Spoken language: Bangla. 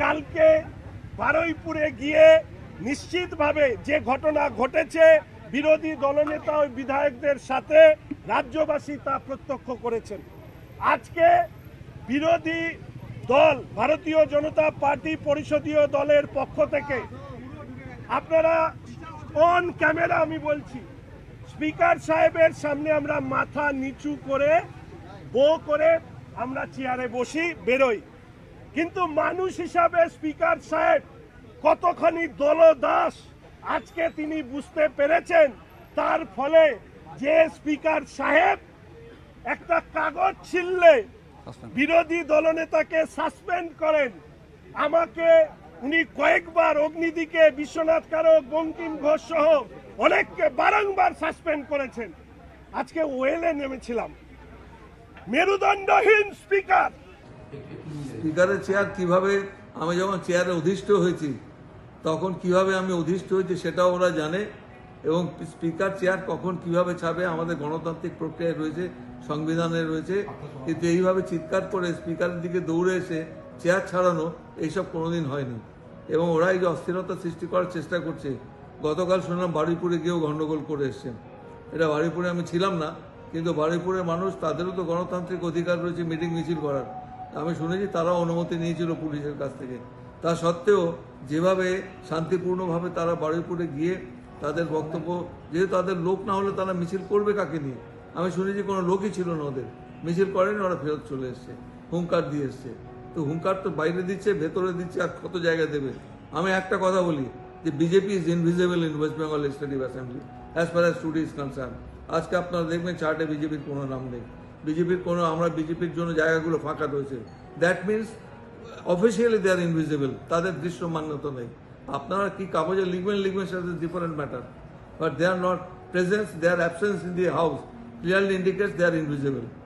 কালকে বারুইপুরে গিয়ে নিশ্চিতভাবে যে ঘটনা ঘটেছে বিরোধী দলনেতা ও বিধায়কদের সাথে রাজ্যবাসী তা প্রত্যক্ষ করেছেন। আজকে বিরোধী দল ভারতীয় জনতা পার্টি পরিষদীয় দলের পক্ষ থেকে আপনারা অন ক্যামেরা আমি বলছি, স্পিকার সাহেবের সামনে আমরা মাথা নিচু করে করে আমরা চেয়ারে বসি, বেরোই। কিন্তু মানুষ হিসাবে স্পিকার সাহেব কতখানি দলদাস আজকে তিনি বুঝতে পেরেছেন। তার ফলে যে স্পিকার সাহেব একটা কাগজ ছিললে বিরোধী দলনেতাকে সাসপেন্ড করেন, আমাকে উনি কয়েকবার অগ্নিদিকে, বিশ্বনাথ কারক, বঙ্কিম ঘোষ সহ অনেককে বারংবার সাসপেন্ড করেছেন। আজকে ওয়েলে নেমেছিলাম, মেরুদণ্ডহীন স্পিকার। স্পিকারের চেয়ার কিভাবে, আমি যখন চেয়ারে অধিষ্ঠ হয়েছি তখন কিভাবে আমি অধিষ্ঠ হয়েছি সেটাও ওরা জানে, এবং স্পিকার চেয়ার কখন কিভাবে ছাড়বে আমাদের গণতান্ত্রিক প্রক্রিয়ায় রয়েছে, সংবিধানে রয়েছে। কিন্তু এইভাবে চিৎকার করে স্পিকারের দিকে দৌড়ে এসে চেয়ার ছাড়ানো এইসব কোনোদিন হয়নি, এবং ওরা এই যে অস্থিরতা সৃষ্টি করার চেষ্টা করছে। গতকাল শুনলাম বারুইপুরে গিয়েও গণ্ডগোল করে এসছেন। এটা বারুইপুরে আমি ছিলাম না, কিন্তু বারুইপুরের মানুষ, তাদেরও তো গণতান্ত্রিক অধিকার রয়েছে মিটিং মিছিল করার। আমি শুনেছি তারাও অনুমতি নিয়েছিল পুলিশের কাছ থেকে। তা সত্ত্বেও যেভাবে শান্তিপূর্ণভাবে তারা বারুইপুরে গিয়ে তাদের বক্তব্য, যেহেতু তাদের লোক না হলে তারা মিছিল করবে কাকে নিয়ে? আমি শুনেছি কোনো লোকই ছিল না ওদের, মিছিল করেনি, ওরা ফেরত চলে এসছে, হুঙ্কার দিয়ে এসছে। তো হুঙ্কার তো বাইরে দিচ্ছে, ভেতরে দিচ্ছে, আর কত জায়গায় দেবে। আমি একটা কথা বলি যে BJP is invisible in West Bengal legislative assembly as far as today is concern. আজকে আপনারা দেখবেন চার্টে বিজেপির কোনো নাম নেই, বিজেপির কোনো, আমরা বিজেপির জন্য জায়গাগুলো ফাঁকা রয়েছে। That means officially they are invisible, তাদের দৃশ্যমান্যতা নেই। আপনারা কি কাগজে লিখবেন সেটা different matter, but they are not presence, their absence in the house clearly indicates they are invisible.